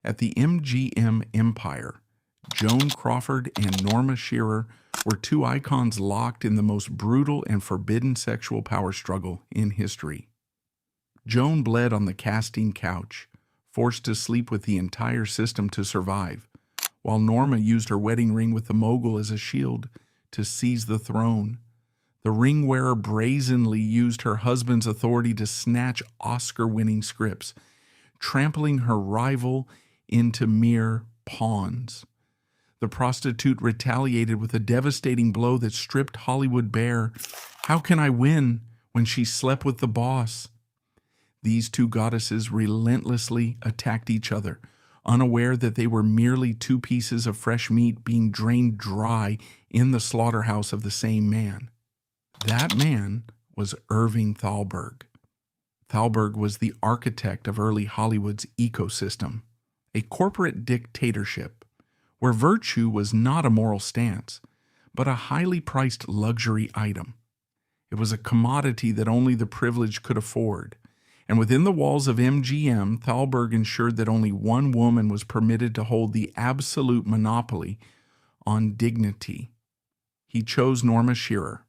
At the MGM empire, Joan Crawford and Norma Shearer were two icons locked in the most brutal and forbidden sexual power struggle in history. Joan bled on the casting couch, forced to sleep with the entire system to survive, while Norma used her wedding ring with the mogul as a shield to seize the throne. The ring wearer brazenly used her husband's authority to snatch Oscar-winning scripts, trampling her rival into mere pawns. The prostitute retaliated with a devastating blow that stripped Hollywood bare. How can I win when she slept with the boss? These two goddesses relentlessly attacked each other, unaware that they were merely two pieces of fresh meat being drained dry in the slaughterhouse of the same man. That man was Irving Thalberg. Thalberg was the architect of early Hollywood's ecosystem, a corporate dictatorship where virtue was not a moral stance, but a highly priced luxury item. It was a commodity that only the privileged could afford. And within the walls of MGM, Thalberg ensured that only one woman was permitted to hold the absolute monopoly on dignity. He chose Norma Shearer.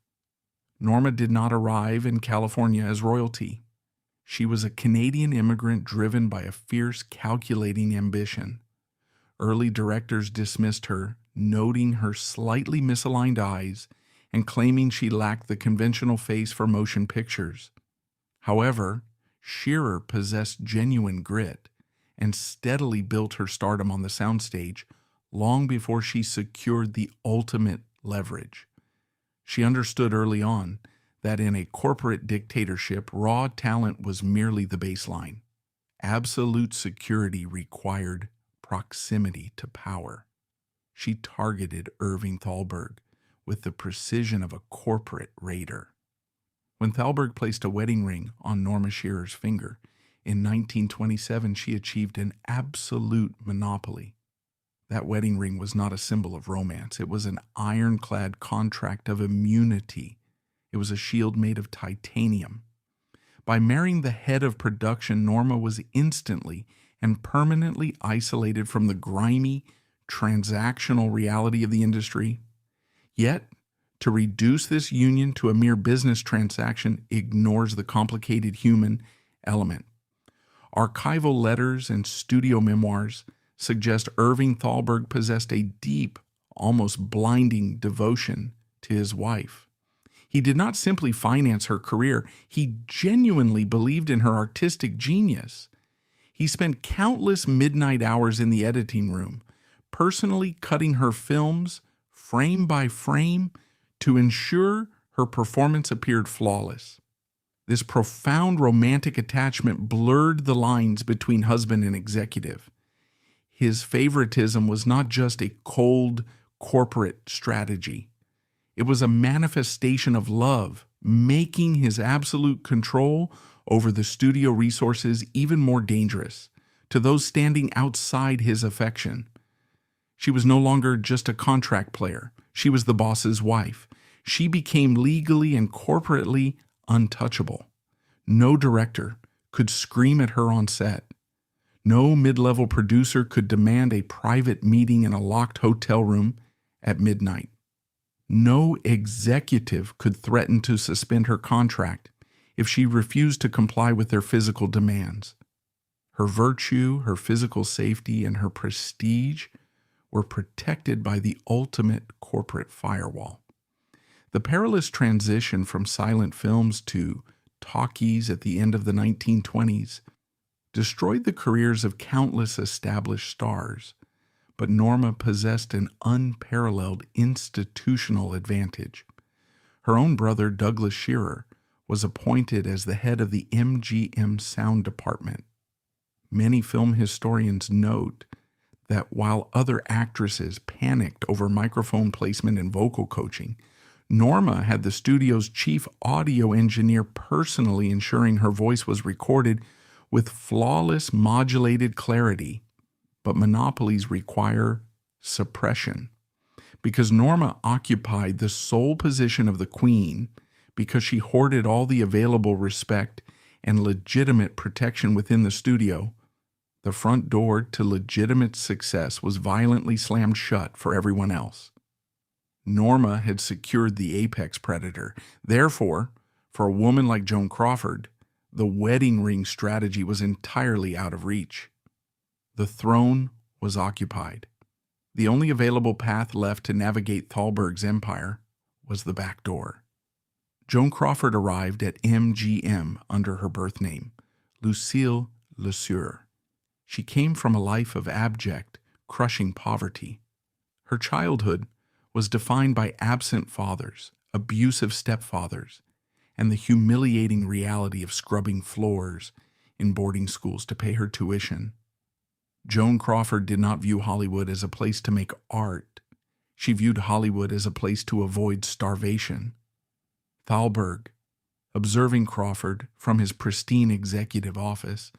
Norma did not arrive in California as royalty. She was a Canadian immigrant driven by a fierce, calculating ambition. Early directors dismissed her, noting her slightly misaligned eyes and claiming she lacked the conventional face for motion pictures. However, Shearer possessed genuine grit and steadily built her stardom on the soundstage long before she secured the ultimate leverage. She understood early on that in a corporate dictatorship, raw talent was merely the baseline. Absolute security required proximity to power. She targeted Irving Thalberg with the precision of a corporate raider. When Thalberg placed a wedding ring on Norma Shearer's finger in 1927, she achieved an absolute monopoly. That wedding ring was not a symbol of romance. It was an ironclad contract of immunity. It was a shield made of titanium. By marrying the head of production, Norma was instantly and permanently isolated from the grimy, transactional reality of the industry. Yet, to reduce this union to a mere business transaction ignores the complicated human element. Archival letters and studio memoirs suggest Irving Thalberg possessed a deep, almost blinding devotion to his wife. He did not simply finance her career, he genuinely believed in her artistic genius. He spent countless midnight hours in the editing room, personally cutting her films frame by frame to ensure her performance appeared flawless. This profound romantic attachment blurred the lines between husband and executive. His favoritism was not just a cold corporate strategy. It was a manifestation of love, making his absolute control over the studio resources even more dangerous to those standing outside his affection. She was no longer just a contract player. She was the boss's wife. She became legally and corporately untouchable. No director could scream at her on set. No mid-level producer could demand a private meeting in a locked hotel room at midnight. No executive could threaten to suspend her contract if she refused to comply with their physical demands. Her virtue, her physical safety, and her prestige were protected by the ultimate corporate firewall. The perilous transition from silent films to talkies at the end of the 1920s destroyed the careers of countless established stars, but Norma possessed an unparalleled institutional advantage. Her own brother, Douglas Shearer, was appointed as the head of the MGM sound department. Many film historians note that while other actresses panicked over microphone placement and vocal coaching, Norma had the studio's chief audio engineer personally ensuring her voice was recorded with flawless modulated clarity. But monopolies require suppression. Because Norma occupied the sole position of the queen, because she hoarded all the available respect and legitimate protection within the studio, The front door to legitimate success was violently slammed shut for everyone else. Norma had secured the apex predator. Therefore, for a woman like Joan Crawford, the wedding ring strategy was entirely out of reach. The throne was occupied. The only available path left to navigate Thalberg's empire was the back door. Joan Crawford arrived at MGM under her birth name, Lucille Le Sueur. She came from a life of abject, crushing poverty. Her childhood was defined by absent fathers, abusive stepfathers, and the humiliating reality of scrubbing floors in boarding schools to pay her tuition. Joan Crawford did not view Hollywood as a place to make art. She viewed Hollywood as a place to avoid starvation. Thalberg, observing Crawford from his pristine executive office,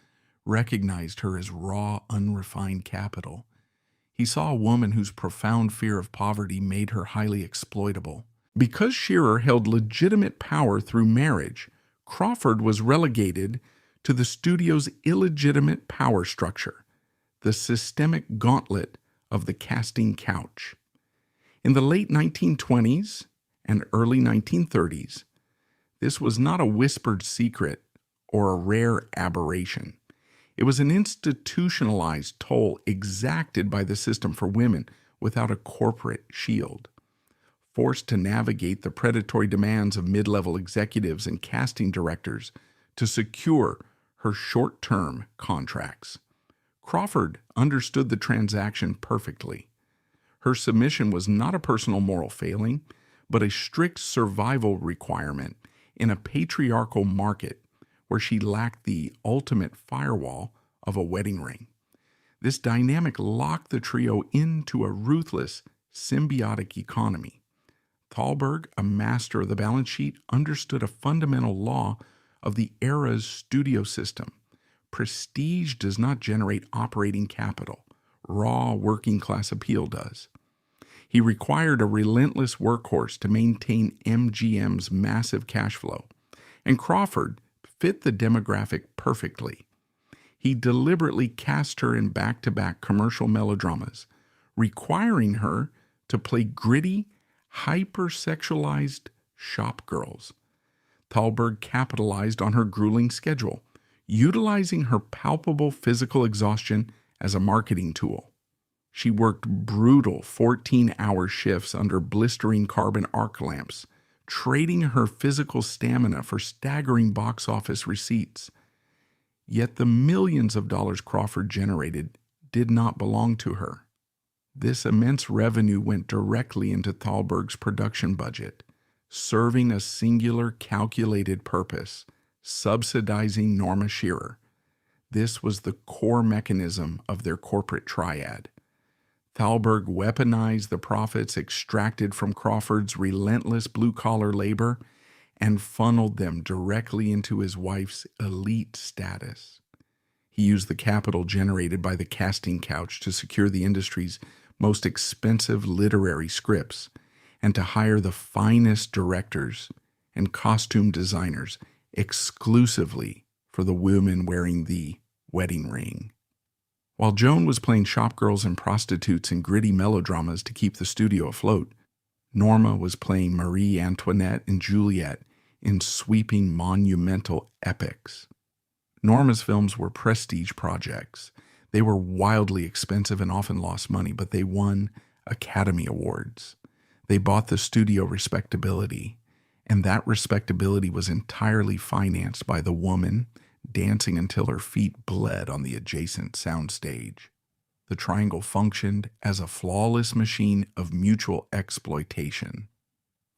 recognized her as raw, unrefined capital. He saw a woman whose profound fear of poverty made her highly exploitable. Because Shearer held legitimate power through marriage, Crawford was relegated to the studio's illegitimate power structure, the systemic gauntlet of the casting couch. In the late 1920s and early 1930s, this was not a whispered secret or a rare aberration. It was an institutionalized toll exacted by the system for women without a corporate shield. Forced to navigate the predatory demands of mid-level executives and casting directors to secure her short-term contracts. Crawford understood the transaction perfectly. Her submission was not a personal moral failing, but a strict survival requirement in a patriarchal market where she lacked the ultimate firewall of a wedding ring. This dynamic locked the trio into a ruthless, symbiotic economy. Thalberg, a master of the balance sheet, understood a fundamental law of the era's studio system. Prestige does not generate operating capital. Raw working-class appeal does. He required a relentless workhorse to maintain MGM's massive cash flow, and Crawford fit the demographic perfectly. He deliberately cast her in back-to-back commercial melodramas, requiring her to play gritty, hyper-sexualized shop girls. Thalberg capitalized on her grueling schedule, utilizing her palpable physical exhaustion as a marketing tool. She worked brutal 14-hour shifts under blistering carbon arc lamps, trading her physical stamina for staggering box office receipts. Yet the millions of dollars Crawford generated did not belong to her. This immense revenue went directly into Thalberg's production budget, serving a singular calculated purpose: subsidizing Norma Shearer. This was the core mechanism of their corporate triad. Thalberg weaponized the profits extracted from Crawford's relentless blue-collar labor and funneled them directly into his wife's elite status. He used the capital generated by the casting couch to secure the industry's most expensive literary scripts and to hire the finest directors and costume designers exclusively for the women wearing the wedding ring. While Joan was playing shopgirls and prostitutes in gritty melodramas to keep the studio afloat, Norma was playing Marie Antoinette and Juliet in sweeping monumental epics. Norma's films were prestige projects. They were wildly expensive and often lost money, but they won Academy Awards. They bought the studio respectability, and that respectability was entirely financed by the woman dancing until her feet bled on the adjacent soundstage. The triangle functioned as a flawless machine of mutual exploitation.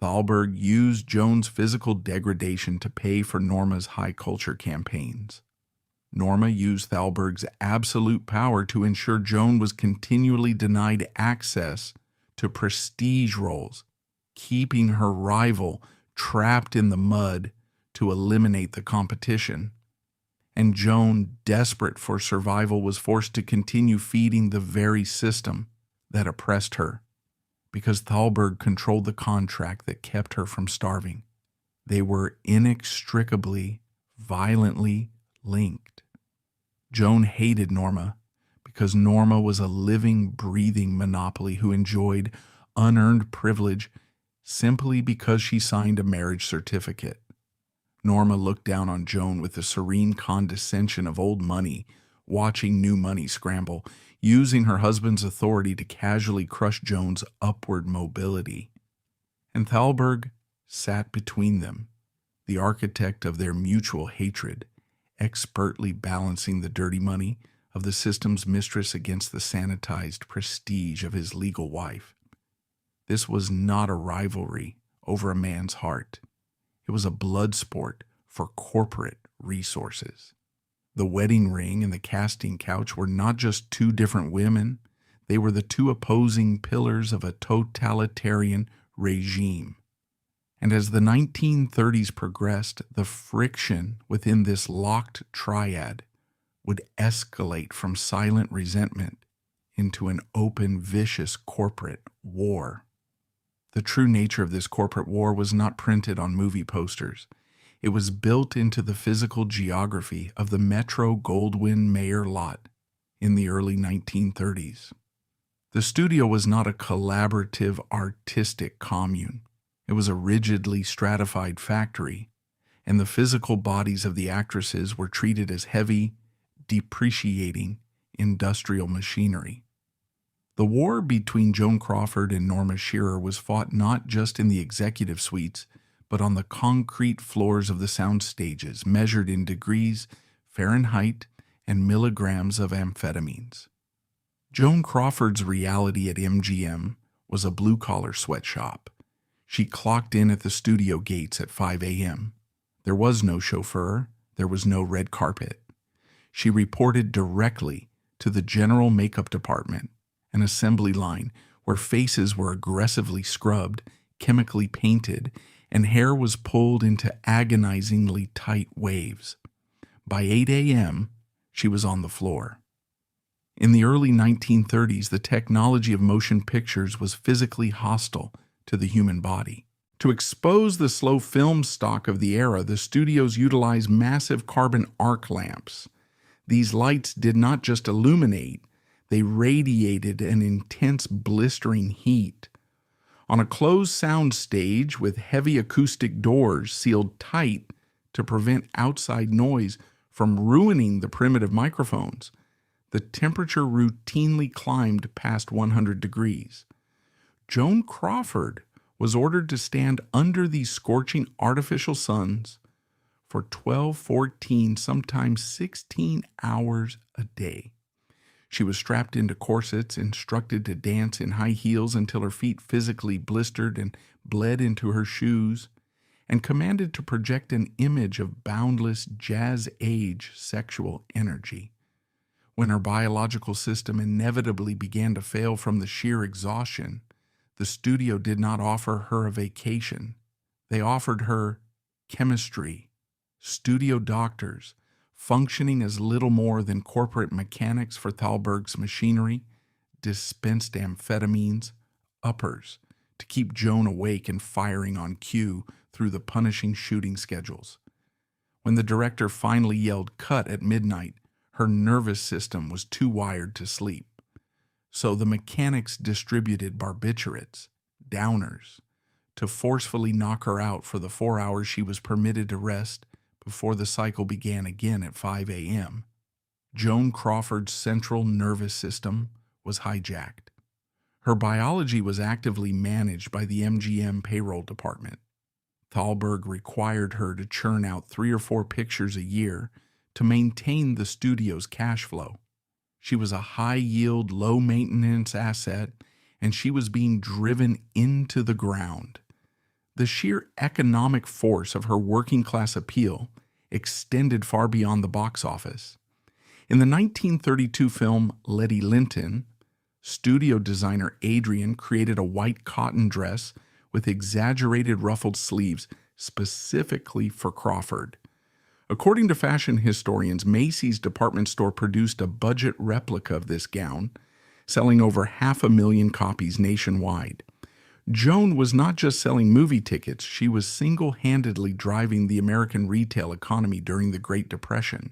Thalberg used Joan's physical degradation to pay for Norma's high culture campaigns. Norma used Thalberg's absolute power to ensure Joan was continually denied access to prestige roles, keeping her rival trapped in the mud to eliminate the competition. And Joan, desperate for survival, was forced to continue feeding the very system that oppressed her, because Thalberg controlled the contract that kept her from starving. They were inextricably, violently linked. Joan hated Norma because Norma was a living, breathing monopoly who enjoyed unearned privilege simply because she signed a marriage certificate. Norma looked down on Joan with the serene condescension of old money, watching new money scramble, using her husband's authority to casually crush Joan's upward mobility. And Thalberg sat between them, the architect of their mutual hatred, expertly balancing the dirty money of the system's mistress against the sanitized prestige of his legal wife. This was not a rivalry over a man's heart. It was a blood sport for corporate resources. The wedding ring and the casting couch were not just two different women, they were the two opposing pillars of a totalitarian regime. And as the 1930s progressed, the friction within this locked triad would escalate from silent resentment into an open, vicious corporate war. The true nature of this corporate war was not printed on movie posters. It was built into the physical geography of the Metro-Goldwyn-Mayer lot in the early 1930s. The studio was not a collaborative artistic commune. It was a rigidly stratified factory, and the physical bodies of the actresses were treated as heavy, depreciating industrial machinery. The war between Joan Crawford and Norma Shearer was fought not just in the executive suites, but on the concrete floors of the sound stages, measured in degrees Fahrenheit and milligrams of amphetamines. Joan Crawford's reality at MGM was a blue-collar sweatshop. She clocked in at the studio gates at 5 a.m. There was no chauffeur. There was no red carpet. She reported directly to the general makeup department, an assembly line where faces were aggressively scrubbed, chemically painted, and hair was pulled into agonizingly tight waves. By 8 a.m., she was on the floor. In the early 1930s, the technology of motion pictures was physically hostile to the human body. To expose the slow film stock of the era, the studios utilized massive carbon arc lamps. These lights did not just illuminate, they radiated an intense blistering heat. On a closed sound stage with heavy acoustic doors sealed tight to prevent outside noise from ruining the primitive microphones, the temperature routinely climbed past 100 degrees. Joan Crawford was ordered to stand under these scorching artificial suns for 12, 14, sometimes 16 hours a day. She was strapped into corsets, instructed to dance in high heels until her feet physically blistered and bled into her shoes, and commanded to project an image of boundless jazz-age sexual energy. When her biological system inevitably began to fail from the sheer exhaustion, the studio did not offer her a vacation. They offered her chemistry. Studio doctors, functioning as little more than corporate mechanics for Thalberg's machinery, dispensed amphetamines, uppers, to keep Joan awake and firing on cue through the punishing shooting schedules. When the director finally yelled "cut" at midnight, her nervous system was too wired to sleep. So the mechanics distributed barbiturates, downers, to forcefully knock her out for the 4 hours she was permitted to rest before the cycle began again at 5 a.m. Joan Crawford's central nervous system was hijacked. Her biology was actively managed by the MGM payroll department. Thalberg required her to churn out 3 or 4 pictures a year to maintain the studio's cash flow. She was a high-yield, low-maintenance asset, and she was being driven into the ground. The sheer economic force of her working-class appeal extended far beyond the box office. In the 1932 film Letty Linton, studio designer Adrian created a white cotton dress with exaggerated ruffled sleeves specifically for Crawford. According to fashion historians, Macy's department store produced a budget replica of this gown, selling over 500,000 copies nationwide. Joan was not just selling movie tickets, she was single-handedly driving the American retail economy during the Great Depression.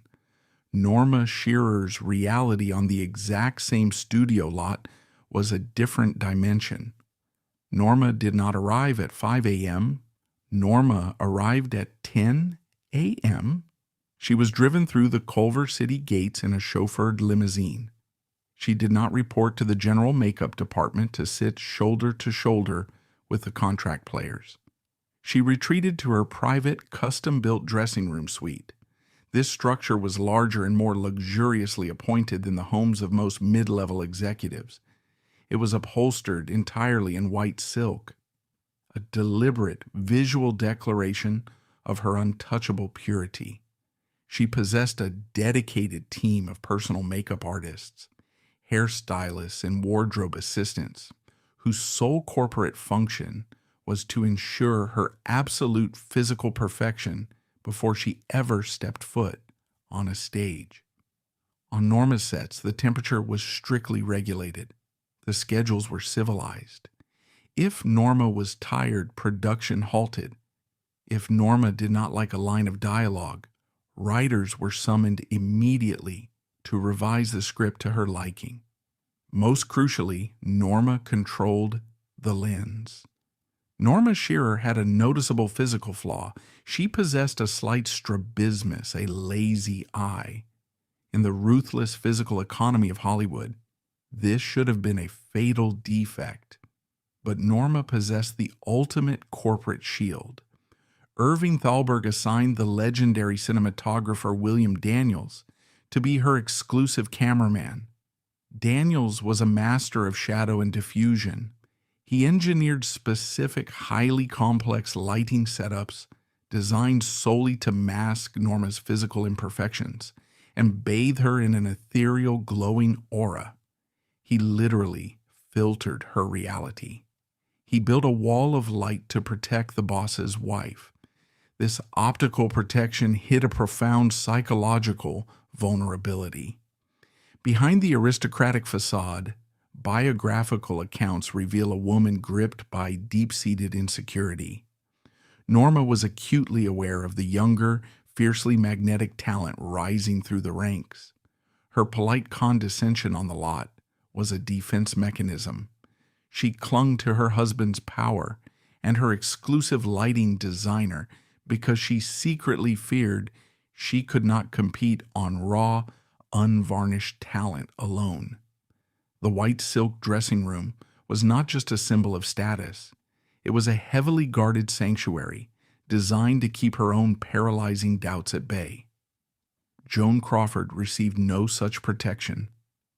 Norma Shearer's reality on the exact same studio lot was a different dimension. Norma did not arrive at 5 a.m. Norma arrived at 10 a.m. She was driven through the Culver City gates in a chauffeured limousine. She did not report to the general makeup department to sit shoulder to shoulder with the contract players. She retreated to her private, custom-built dressing room suite. This structure was larger and more luxuriously appointed than the homes of most mid-level executives. It was upholstered entirely in white silk, a deliberate visual declaration of her untouchable purity. She possessed a dedicated team of personal makeup artists, hairstylists, and wardrobe assistants, whose sole corporate function was to ensure her absolute physical perfection before she ever stepped foot on a stage. On Norma's sets, the temperature was strictly regulated. The schedules were civilized. If Norma was tired, production halted. If Norma did not like a line of dialogue, writers were summoned immediately to revise the script to her liking. Most crucially, Norma controlled the lens. Norma Shearer had a noticeable physical flaw. She possessed a slight strabismus, a lazy eye. In the ruthless physical economy of Hollywood, this should have been a fatal defect. But Norma possessed the ultimate corporate shield. Irving Thalberg assigned the legendary cinematographer William Daniels to be her exclusive cameraman. Daniels was a master of shadow and diffusion. He engineered specific, highly complex lighting setups designed solely to mask Norma's physical imperfections and bathe her in an ethereal, glowing aura. He literally filtered her reality. He built a wall of light to protect the boss's wife. This optical protection hid a profound psychological vulnerability. Behind the aristocratic facade, biographical accounts reveal a woman gripped by deep-seated insecurity. Norma was acutely aware of the younger, fiercely magnetic talent rising through the ranks. Her polite condescension on the lot was a defense mechanism. She clung to her husband's power and her exclusive lighting designer because she secretly feared she could not compete on raw, unvarnished talent alone. The white silk dressing room was not just a symbol of status. It was a heavily guarded sanctuary designed to keep her own paralyzing doubts at bay. Joan Crawford received no such protection.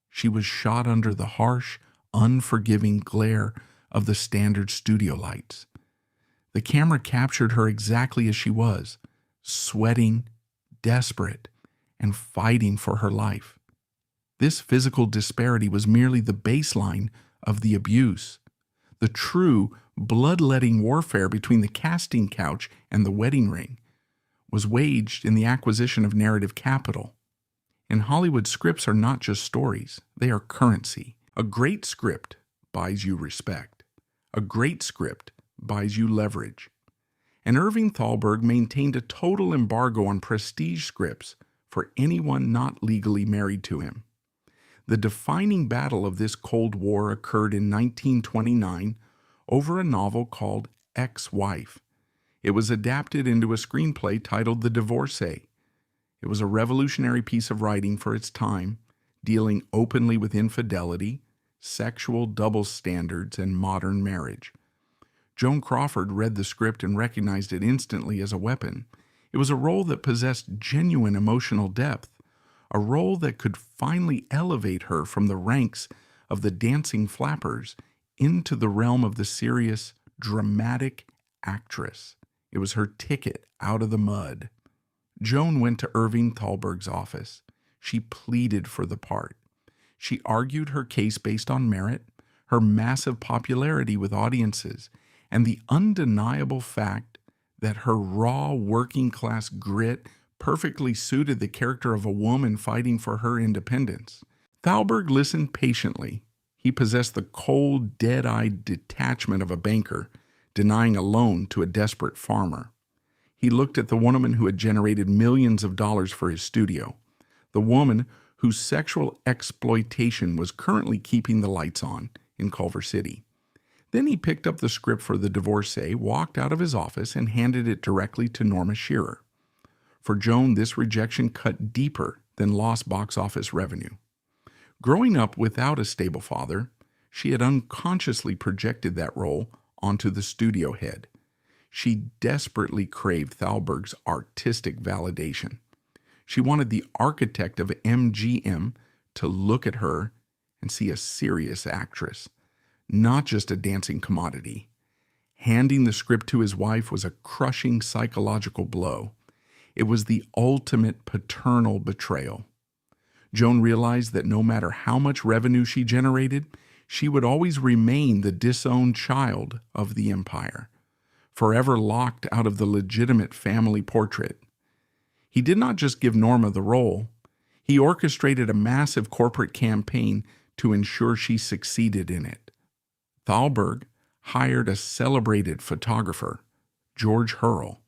She was shot under the harsh, unforgiving glare of the standard studio lights. The camera captured her exactly as she was, sweating, desperate, and fighting for her life. This physical disparity was merely the baseline of the abuse. The true, bloodletting warfare between the casting couch and the wedding ring was waged in the acquisition of narrative capital. And Hollywood scripts are not just stories, they are currency. A great script buys you respect. A great script buys you leverage. And Irving Thalberg maintained a total embargo on prestige scripts for anyone not legally married to him. The defining battle of this Cold War occurred in 1929 over a novel called Ex-Wife. It was adapted into a screenplay titled The Divorcee. It was a revolutionary piece of writing for its time, dealing openly with infidelity, sexual double standards, and modern marriage. Joan Crawford read the script and recognized it instantly as a weapon. It was a role that possessed genuine emotional depth, a role that could finally elevate her from the ranks of the dancing flappers into the realm of the serious, dramatic actress. It was her ticket out of the mud. Joan went to Irving Thalberg's office. She pleaded for the part. She argued her case based on merit, her massive popularity with audiences, and the undeniable fact that her raw working-class grit perfectly suited the character of a woman fighting for her independence. Thalberg listened patiently. He possessed the cold, dead-eyed detachment of a banker, denying a loan to a desperate farmer. He looked at the woman who had generated millions of dollars for his studio, the woman whose sexual exploitation was currently keeping the lights on in Culver City. Then he picked up the script for the divorcee, walked out of his office, and handed it directly to Norma Shearer. For Joan, this rejection cut deeper than lost box office revenue. Growing up without a stable father, she had unconsciously projected that role onto the studio head. She desperately craved Thalberg's artistic validation. She wanted the architect of MGM to look at her and see a serious actress, not just a dancing commodity. Handing the script to his wife was a crushing psychological blow. It was the ultimate paternal betrayal. Joan realized that no matter how much revenue she generated, she would always remain the disowned child of the empire, forever locked out of the legitimate family portrait. He did not just give Norma the role. He orchestrated a massive corporate campaign to ensure she succeeded in it. Thalberg hired a celebrated photographer, George Hurrell,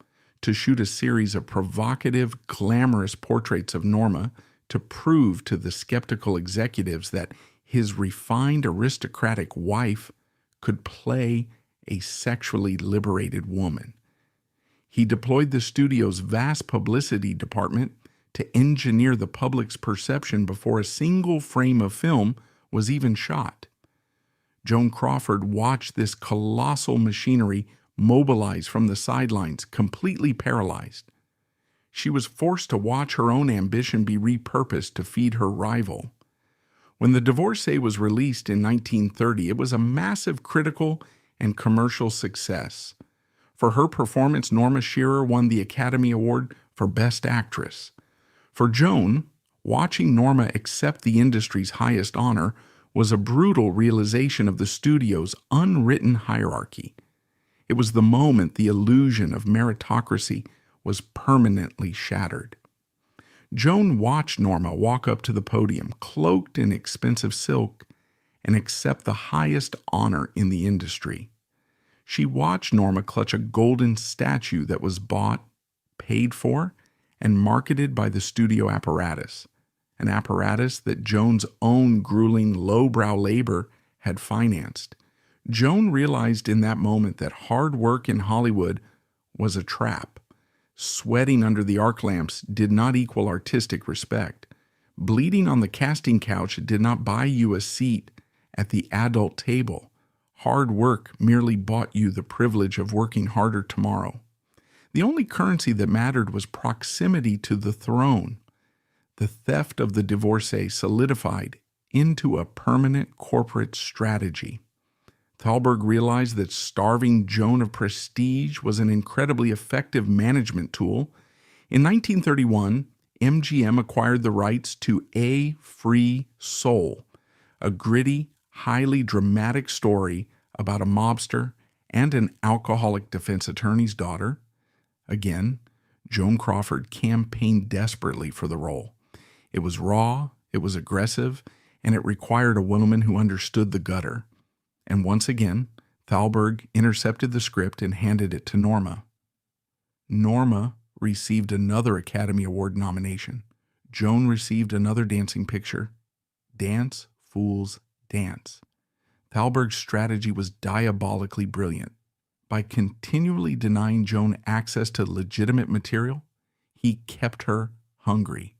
to shoot a series of provocative, glamorous portraits of Norma to prove to the skeptical executives that his refined aristocratic wife could play a sexually liberated woman. He deployed the studio's vast publicity department to engineer the public's perception before a single frame of film was even shot. Joan Crawford watched this colossal machinery mobilize from the sidelines, completely paralyzed. She was forced to watch her own ambition be repurposed to feed her rival. When The Divorcee was released in 1930, it was a massive critical and commercial success. For her performance, Norma Shearer won the Academy Award for Best Actress. For Joan, watching Norma accept the industry's highest honor was a brutal realization of the studio's unwritten hierarchy. It was the moment the illusion of meritocracy was permanently shattered. Joan watched Norma walk up to the podium, cloaked in expensive silk, and accept the highest honor in the industry. She watched Norma clutch a golden statue that was bought, paid for, and marketed by the studio apparatus, an apparatus that Joan's own grueling lowbrow labor had financed. Joan realized in that moment that hard work in Hollywood was a trap. Sweating under the arc lamps did not equal artistic respect. Bleeding on the casting couch did not buy you a seat at the adult table. Hard work merely bought you the privilege of working harder tomorrow. The only currency that mattered was proximity to the throne. The theft of the divorcee solidified into a permanent corporate strategy. Thalberg realized that starving Joan of prestige was an incredibly effective management tool. In 1931, MGM acquired the rights to A Free Soul, a gritty, highly dramatic story about a mobster and an alcoholic defense attorney's daughter. Again, Joan Crawford campaigned desperately for the role. It was raw, it was aggressive, and it required a woman who understood the gutter. And once again, Thalberg intercepted the script and handed it to Norma. Norma received another Academy Award nomination. Joan received another dancing picture. Dance, fools, dance. Thalberg's strategy was diabolically brilliant. By continually denying Joan access to legitimate material, he kept her hungry.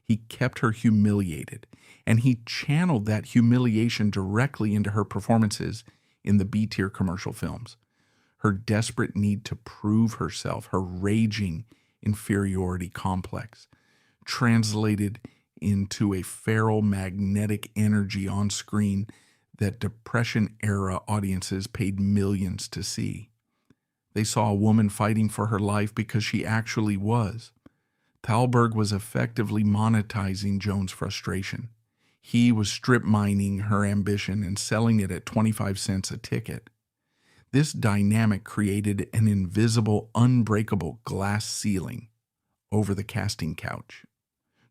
He kept her humiliated, and he channeled that humiliation directly into her performances in the B-tier commercial films. Her desperate need to prove herself, her raging inferiority complex, translated into a feral magnetic energy on screen that Depression-era audiences paid millions to see. They saw a woman fighting for her life because she actually was. Thalberg was effectively monetizing Joan's frustration. He was strip mining her ambition and selling it at 25 cents a ticket. This dynamic created an invisible, unbreakable glass ceiling over the casting couch.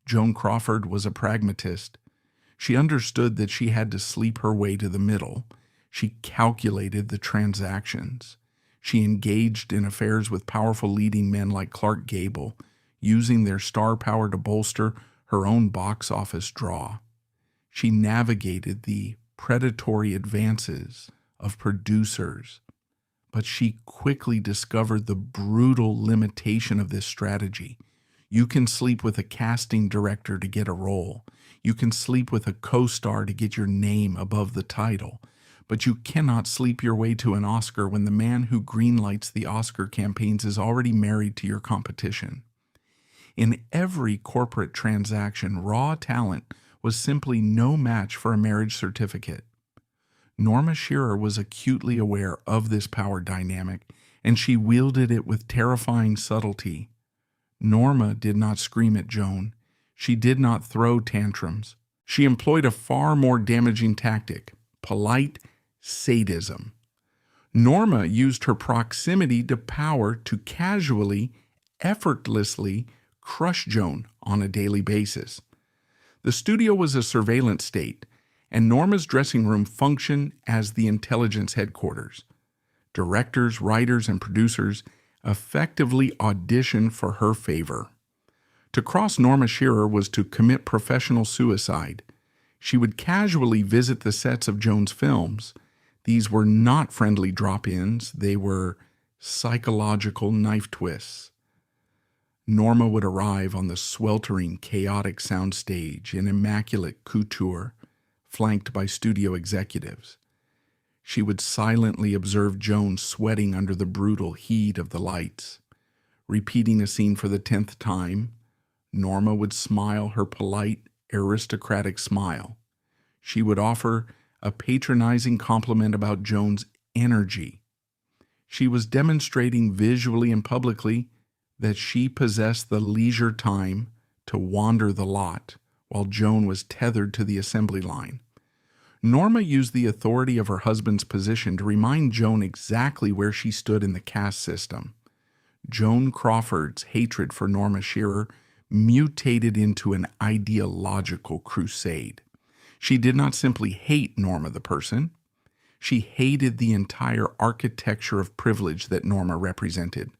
Joan Crawford was a pragmatist. She understood that she had to sleep her way to the middle. She calculated the transactions. She engaged in affairs with powerful leading men like Clark Gable, using their star power to bolster her own box office draw. She navigated the predatory advances of producers, but she quickly discovered the brutal limitation of this strategy. You can sleep with a casting director to get a role. You can sleep with a co-star to get your name above the title. But you cannot sleep your way to an Oscar when the man who greenlights the Oscar campaigns is already married to your competition. In every corporate transaction, raw talent was simply no match for a marriage certificate. Norma Shearer was acutely aware of this power dynamic, and she wielded it with terrifying subtlety. Norma did not scream at Joan. She did not throw tantrums. She employed a far more damaging tactic: polite sadism. Norma used her proximity to power to casually, effortlessly crush Joan on a daily basis. The studio was a surveillance state, and Norma's dressing room functioned as the intelligence headquarters. Directors, writers, and producers effectively auditioned for her favor. To cross Norma Shearer was to commit professional suicide. She would casually visit the sets of Joan's films. These were not friendly drop-ins, they were psychological knife twists. Norma would arrive on the sweltering, chaotic soundstage in immaculate couture, flanked by studio executives. She would silently observe Joan sweating under the brutal heat of the lights. Repeating a scene for the 10th time, Norma would smile her polite, aristocratic smile. She would offer a patronizing compliment about Joan's energy. She was demonstrating visually and publicly that she possessed the leisure time to wander the lot while Joan was tethered to the assembly line. Norma used the authority of her husband's position to remind Joan exactly where she stood in the caste system. Joan Crawford's hatred for Norma Shearer mutated into an ideological crusade. She did not simply hate Norma the person. She hated the entire architecture of privilege that Norma represented.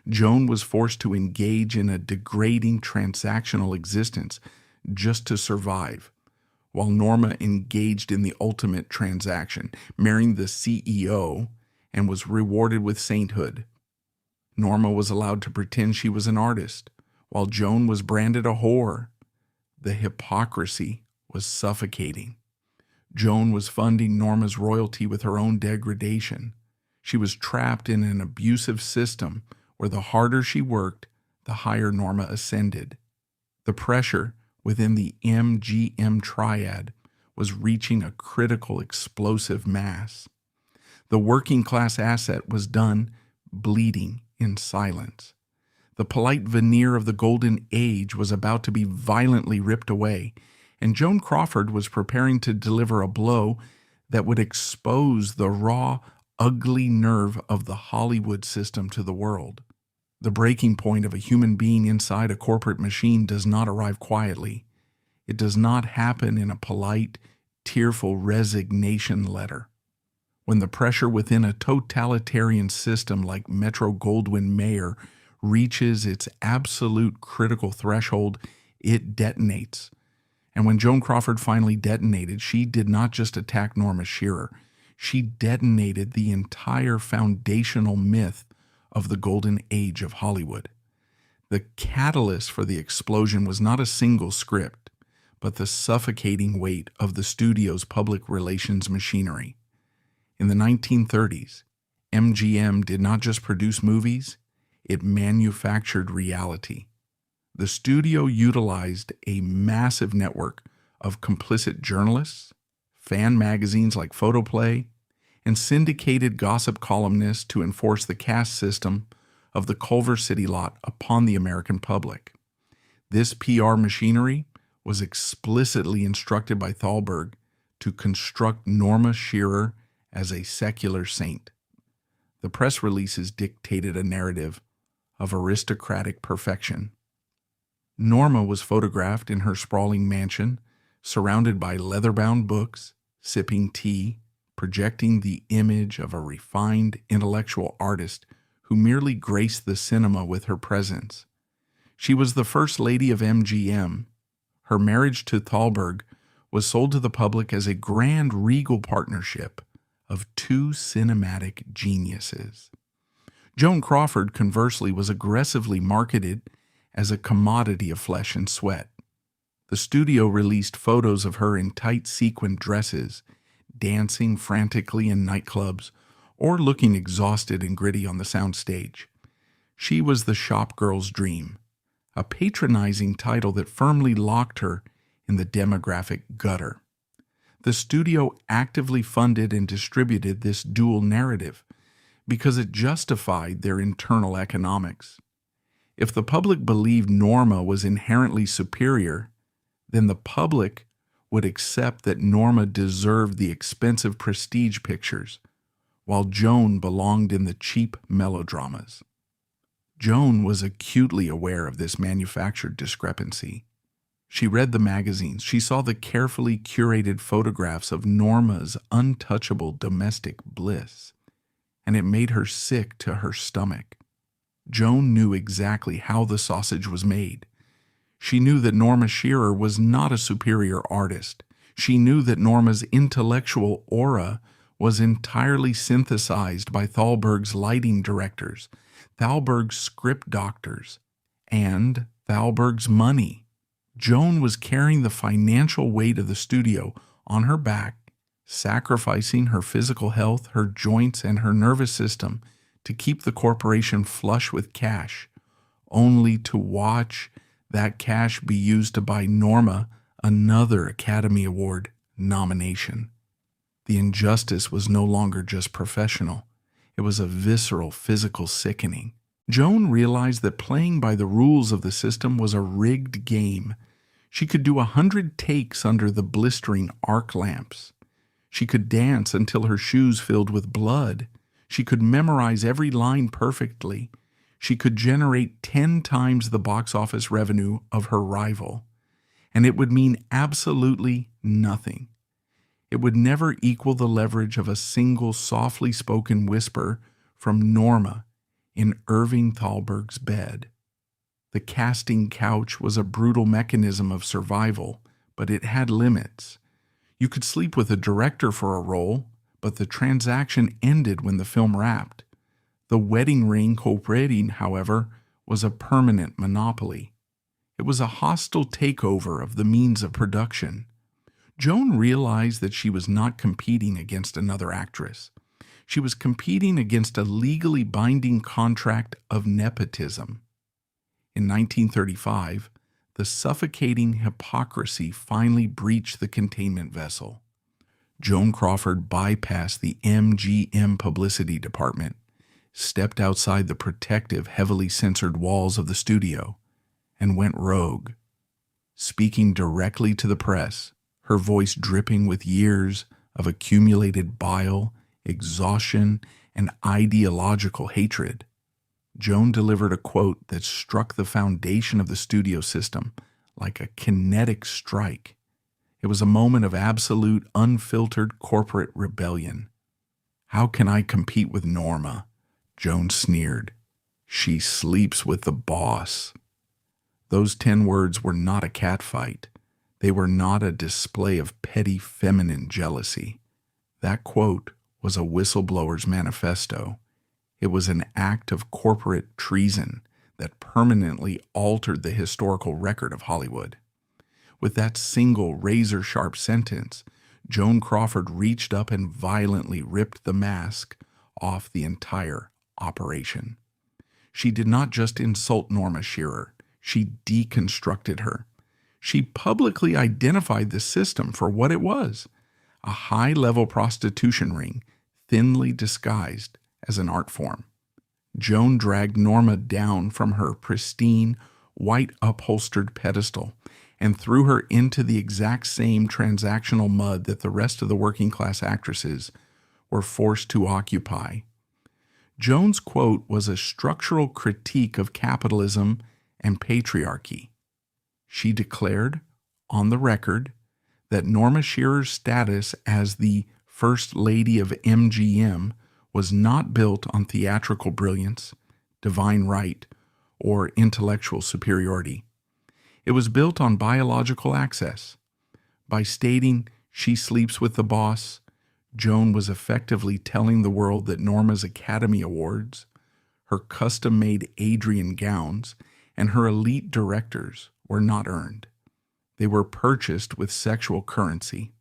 Joan was forced to engage in a degrading transactional existence just to survive, while Norma engaged in the ultimate transaction, marrying the CEO, and was rewarded with sainthood. Norma was allowed to pretend she was an artist, while Joan was branded a whore. The hypocrisy was suffocating. Joan was funding Norma's royalty with her own degradation. She was trapped in an abusive system where the harder she worked, the higher Norma ascended. The pressure within the MGM triad was reaching a critical explosive mass. The working class asset was done bleeding in silence. The polite veneer of the golden age was about to be violently ripped away, and Joan Crawford was preparing to deliver a blow that would expose the raw, ugly nerve of the Hollywood system to the world. The breaking point of a human being inside a corporate machine does not arrive quietly. It does not happen in a polite, tearful resignation letter. When the pressure within a totalitarian system like Metro-Goldwyn-Mayer reaches its absolute critical threshold, it detonates. And when Joan Crawford finally detonated, she did not just attack Norma Shearer. She detonated the entire foundational myth of the golden age of Hollywood. The catalyst for the explosion was not a single script, but the suffocating weight of the studio's public relations machinery. In the 1930s, MGM did not just produce movies, it manufactured reality. The studio utilized a massive network of complicit journalists, fan magazines like Photoplay, and syndicated gossip columnists to enforce the caste system of the Culver City lot upon the American public. This PR machinery was explicitly instructed by Thalberg to construct Norma Shearer as a secular saint. The press releases dictated a narrative of aristocratic perfection. Norma was photographed in her sprawling mansion, surrounded by leather-bound books, sipping tea, projecting the image of a refined intellectual artist who merely graced the cinema with her presence. She was the first lady of MGM, Her marriage to Thalberg was sold to the public as a grand regal partnership of two cinematic geniuses. Joan Crawford, conversely, was aggressively marketed as a commodity of flesh and sweat. The studio released photos of her in tight sequined dresses, dancing frantically in nightclubs, or looking exhausted and gritty on the soundstage. She was the shop girl's dream, a patronizing title that firmly locked her in the demographic gutter. The studio actively funded and distributed this dual narrative because it justified their internal economics. If the public believed Norma was inherently superior, then the public would accept that Norma deserved the expensive prestige pictures, while Joan belonged in the cheap melodramas. Joan was acutely aware of this manufactured discrepancy. She read the magazines. She saw the carefully curated photographs of Norma's untouchable domestic bliss, and it made her sick to her stomach. Joan knew exactly how the sausage was made. She knew that Norma Shearer was not a superior artist. She knew that Norma's intellectual aura was entirely synthesized by Thalberg's lighting directors, Thalberg's script doctors, and Thalberg's money. Joan was carrying the financial weight of the studio on her back, sacrificing her physical health, her joints, and her nervous system to keep the corporation flush with cash, only to watch that cash be used to buy Norma another Academy Award nomination. The injustice was no longer just professional. It was a visceral, physical sickening. Joan realized that playing by the rules of the system was a rigged game. She could do 100 takes under the blistering arc lamps. She could dance until her shoes filled with blood. She could memorize every line perfectly. She could generate 10 times the box office revenue of her rival. And it would mean absolutely nothing. It would never equal the leverage of a single softly spoken whisper from Norma in Irving Thalberg's bed. The casting couch was a brutal mechanism of survival, but it had limits. You could sleep with a director for a role, but the transaction ended when the film wrapped. The wedding ring co-operating, however, was a permanent monopoly. It was a hostile takeover of the means of production. Joan realized that she was not competing against another actress. She was competing against a legally binding contract of nepotism. In 1935, the suffocating hypocrisy finally breached the containment vessel. Joan Crawford bypassed the MGM publicity department, stepped outside the protective, heavily censored walls of the studio, and went rogue. Speaking directly to the press, her voice dripping with years of accumulated bile, exhaustion, and ideological hatred, Joan delivered a quote that struck the foundation of the studio system like a kinetic strike. It was a moment of absolute, unfiltered corporate rebellion. "How can I compete with Norma?" Joan sneered. "She sleeps with the boss." Those 10 words were not a catfight. They were not a display of petty feminine jealousy. That quote was a whistleblower's manifesto. It was an act of corporate treason that permanently altered the historical record of Hollywood. With that single razor-sharp sentence, Joan Crawford reached up and violently ripped the mask off the entire operation. She did not just insult Norma Shearer, she deconstructed her. She publicly identified the system for what it was, a high-level prostitution ring thinly disguised as an art form. Joan dragged Norma down from her pristine, white-upholstered pedestal and threw her into the exact same transactional mud that the rest of the working-class actresses were forced to occupy. Joan's quote was a structural critique of capitalism and patriarchy. She declared, on the record, that Norma Shearer's status as the First Lady of MGM was not built on theatrical brilliance, divine right, or intellectual superiority. It was built on biological access. By stating she sleeps with the boss, Joan was effectively telling the world that Norma's Academy Awards, her custom-made Adrian gowns, and her elite directors were not earned. They were purchased with sexual currency.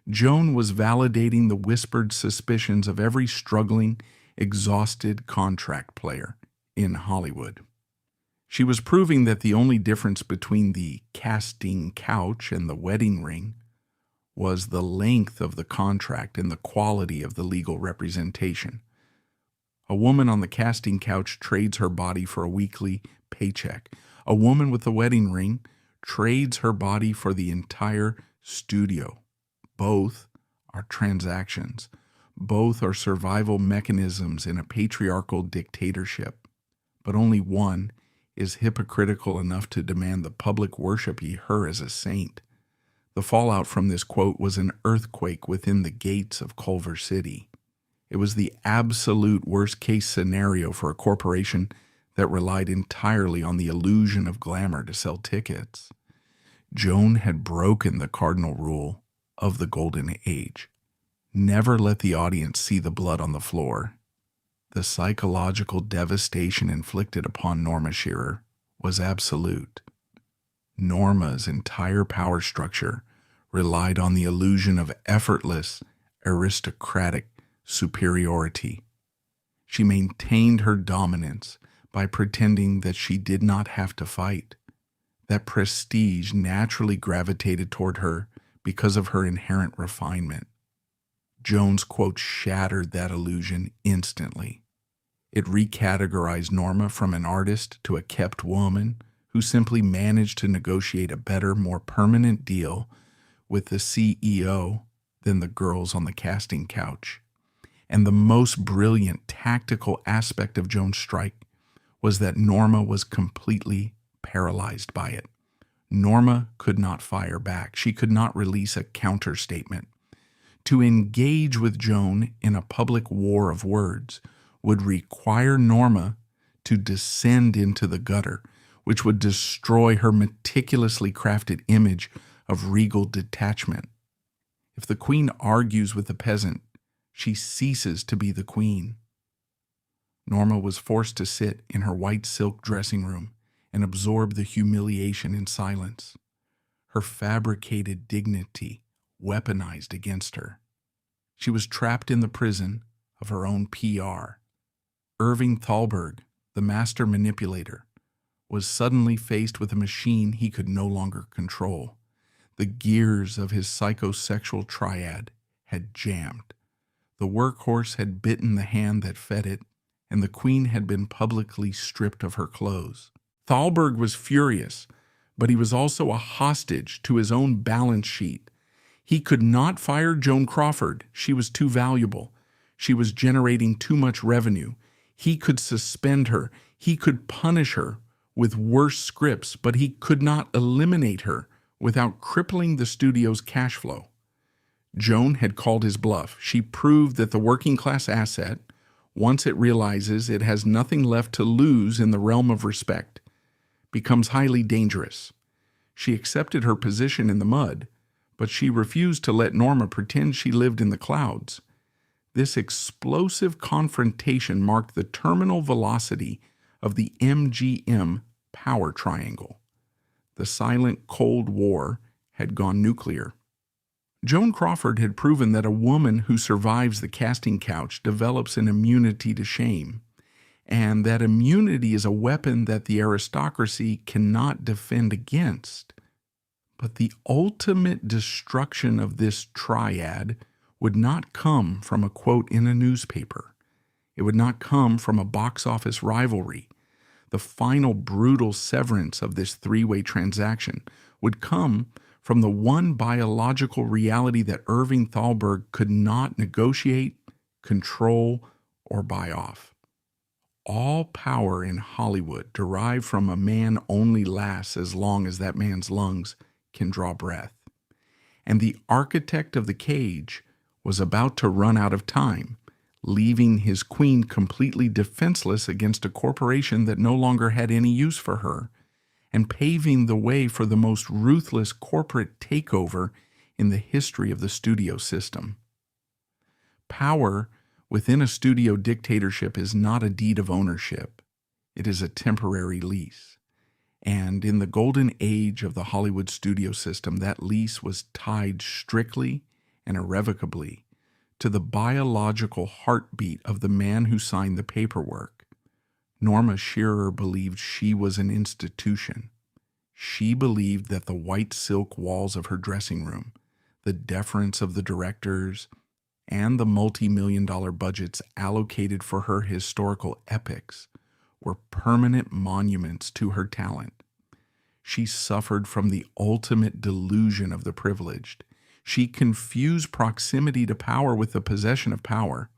Joan was validating the whispered suspicions of every struggling, exhausted contract player in Hollywood. She was proving that the only difference between the casting couch and the wedding ring was the length of the contract and the quality of the legal representation. A woman on the casting couch trades her body for a weekly paycheck. A woman with a wedding ring trades her body for the entire studio. Both are transactions. Both are survival mechanisms in a patriarchal dictatorship. But only one is hypocritical enough to demand the public worship her as a saint. The fallout from this quote was an earthquake within the gates of Culver City. It was the absolute worst-case scenario for a corporation that relied entirely on the illusion of glamour to sell tickets. Joan had broken the cardinal rule of the Golden Age. Never let the audience see the blood on the floor. The psychological devastation inflicted upon Norma Shearer was absolute. Norma's entire power structure relied on the illusion of effortless, aristocratic superiority. She maintained her dominance by pretending that she did not have to fight, that prestige naturally gravitated toward her because of her inherent refinement. Joan's quote shattered that illusion instantly. It recategorized Norma from an artist to a kept woman who simply managed to negotiate a better, more permanent deal with the CEO than the girls on the casting couch. And the most brilliant tactical aspect of Joan's strike was that Norma was completely paralyzed by it. Norma could not fire back. She could not release a counter statement. To engage with Joan in a public war of words would require Norma to descend into the gutter, which would destroy her meticulously crafted image of regal detachment. If the queen argues with the peasant, she ceases to be the queen. Norma was forced to sit in her white silk dressing room and absorb the humiliation in silence, her fabricated dignity weaponized against her. She was trapped in the prison of her own PR. Irving Thalberg, the master manipulator, was suddenly faced with a machine he could no longer control. The gears of his psychosexual triad had jammed. The workhorse had bitten the hand that fed it, and the queen had been publicly stripped of her clothes. Thalberg was furious, but he was also a hostage to his own balance sheet. He could not fire Joan Crawford. She was too valuable. She was generating too much revenue. He could suspend her. He could punish her with worse scripts, but he could not eliminate her without crippling the studio's cash flow. Joan had called his bluff. She proved that the working-class asset, once it realizes it has nothing left to lose in the realm of respect, becomes highly dangerous. She accepted her position in the mud, but she refused to let Norma pretend she lived in the clouds. This explosive confrontation marked the terminal velocity of the MGM power triangle. The silent Cold War had gone nuclear. Joan Crawford had proven that a woman who survives the casting couch develops an immunity to shame, and that immunity is a weapon that the aristocracy cannot defend against. But the ultimate destruction of this triad would not come from a quote in a newspaper. It would not come from a box office rivalry. The final brutal severance of this three-way transaction would come from the one biological reality that Irving Thalberg could not negotiate, control, or buy off. All power in Hollywood derived from a man only lasts as long as that man's lungs can draw breath. And the architect of the cage was about to run out of time, leaving his queen completely defenseless against a corporation that no longer had any use for her, and paving the way for the most ruthless corporate takeover in the history of the studio system. Power within a studio dictatorship is not a deed of ownership. It is a temporary lease. And in the golden age of the Hollywood studio system, that lease was tied strictly and irrevocably to the biological heartbeat of the man who signed the paperwork. Norma Shearer believed she was an institution. She believed that the white silk walls of her dressing room, the deference of the directors, and the multi-million-dollar budgets allocated for her historical epics were permanent monuments to her talent. She suffered from the ultimate delusion of the privileged. She confused proximity to power with the possession of power.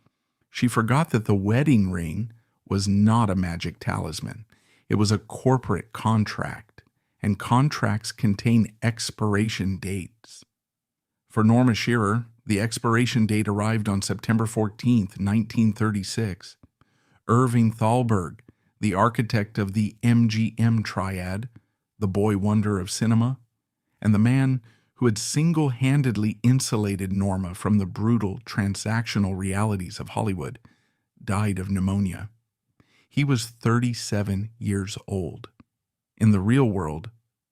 She forgot that the wedding ring was not a magic talisman. It was a corporate contract, and contracts contain expiration dates. For Norma Shearer, the expiration date arrived on September 14th, 1936. Irving Thalberg, the architect of the MGM triad, the boy wonder of cinema, and the man who had single-handedly insulated Norma from the brutal transactional realities of Hollywood, died of pneumonia. He was 37 years old. In the real world,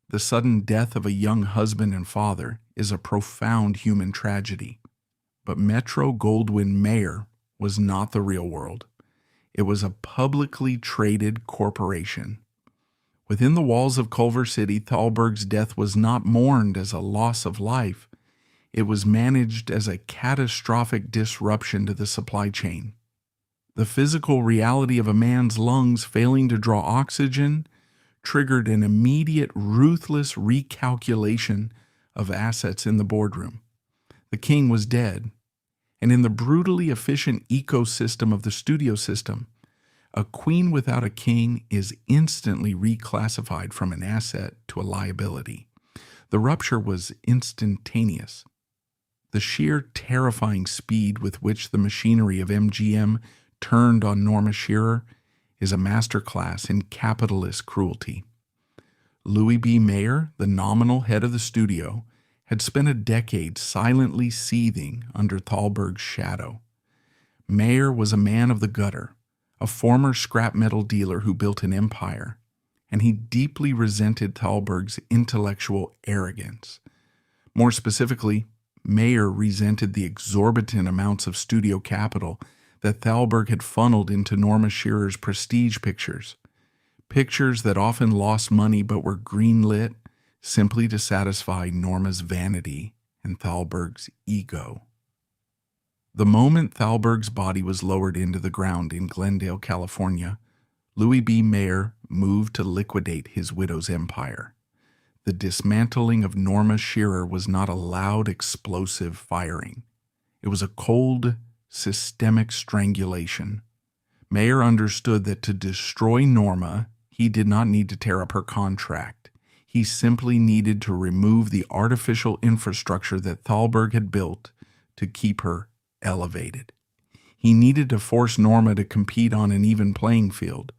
the sudden death of a young husband and father is a profound human tragedy. But Metro-Goldwyn-Mayer was not the real world. It was a publicly traded corporation. Within the walls of Culver City, Thalberg's death was not mourned as a loss of life. It was managed as a catastrophic disruption to the supply chain. The physical reality of a man's lungs failing to draw oxygen triggered an immediate, ruthless recalculation of assets in the boardroom. The king was dead, and in the brutally efficient ecosystem of the studio system, a queen without a king is instantly reclassified from an asset to a liability. The rupture was instantaneous. The sheer terrifying speed with which the machinery of MGM turned on Norma Shearer is a masterclass in capitalist cruelty. Louis B. Mayer, the nominal head of the studio, had spent a decade silently seething under Thalberg's shadow. Mayer was a man of the gutter, a former scrap metal dealer who built an empire, and he deeply resented Thalberg's intellectual arrogance. More specifically, Mayer resented the exorbitant amounts of studio capital that Thalberg had funneled into Norma Shearer's prestige pictures, pictures that often lost money but were greenlit simply to satisfy Norma's vanity and Thalberg's ego. The moment Thalberg's body was lowered into the ground in Glendale, California, Louis B. Mayer moved to liquidate his widow's empire. The dismantling of Norma Shearer was not a loud, explosive firing. It was a cold, systemic strangulation. Mayer understood that to destroy Norma, he did not need to tear up her contract. He simply needed to remove the artificial infrastructure that Thalberg had built to keep her elevated. He needed to force Norma to compete on an even playing field,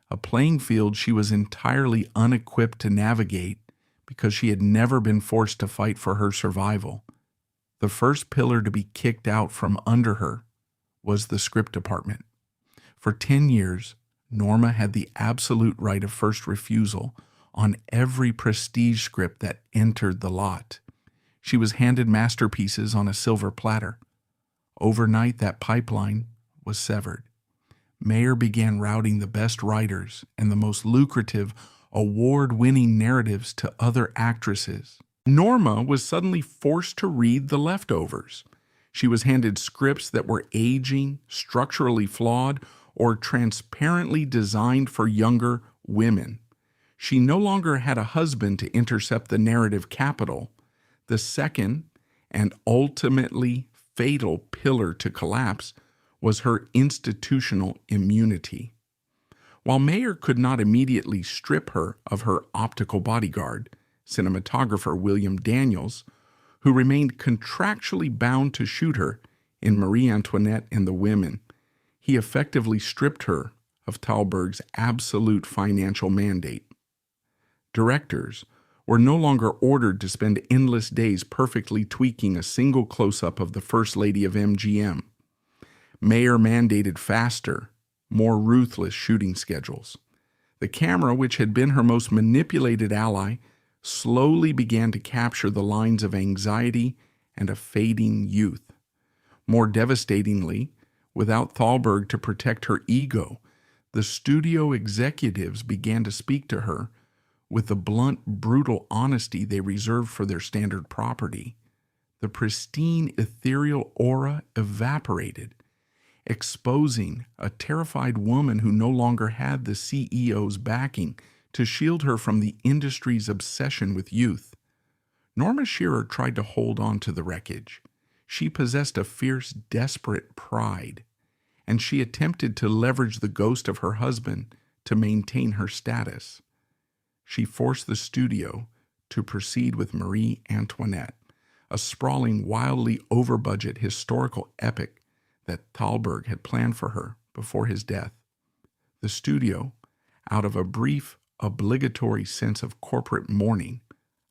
a playing field she was entirely unequipped to navigate because she had never been forced to fight for her survival. The first pillar to be kicked out from under her was the script department. For 10 years, Norma had the absolute right of first refusal on every prestige script that entered the lot. She was handed masterpieces on a silver platter. Overnight, that pipeline was severed. Mayer began routing the best writers and the most lucrative, award-winning narratives to other actresses. Norma was suddenly forced to read the leftovers. She was handed scripts that were aging, structurally flawed, or transparently designed for younger women. She no longer had a husband to intercept the narrative capital. The second and ultimately fatal pillar to collapse was her institutional immunity. While Mayer could not immediately strip her of her optical bodyguard, cinematographer William Daniels, who remained contractually bound to shoot her in Marie Antoinette and the Women, he effectively stripped her of Thalberg's absolute financial mandate. Directors were no longer ordered to spend endless days perfectly tweaking a single close-up of the First Lady of MGM. Mayer mandated faster, more ruthless shooting schedules. The camera, which had been her most manipulated ally, slowly began to capture the lines of anxiety and a fading youth. More devastatingly, without Thalberg to protect her ego, the studio executives began to speak to her with the blunt, brutal honesty they reserved for their standard property. The pristine, ethereal aura evaporated, exposing a terrified woman who no longer had the CEO's backing to shield her from the industry's obsession with youth. Norma Shearer tried to hold on to the wreckage. She possessed a fierce, desperate pride, and she attempted to leverage the ghost of her husband to maintain her status. She forced the studio to proceed with Marie Antoinette, a sprawling, wildly over-budget historical epic that Thalberg had planned for her before his death. The studio, out of a brief, obligatory sense of corporate mourning,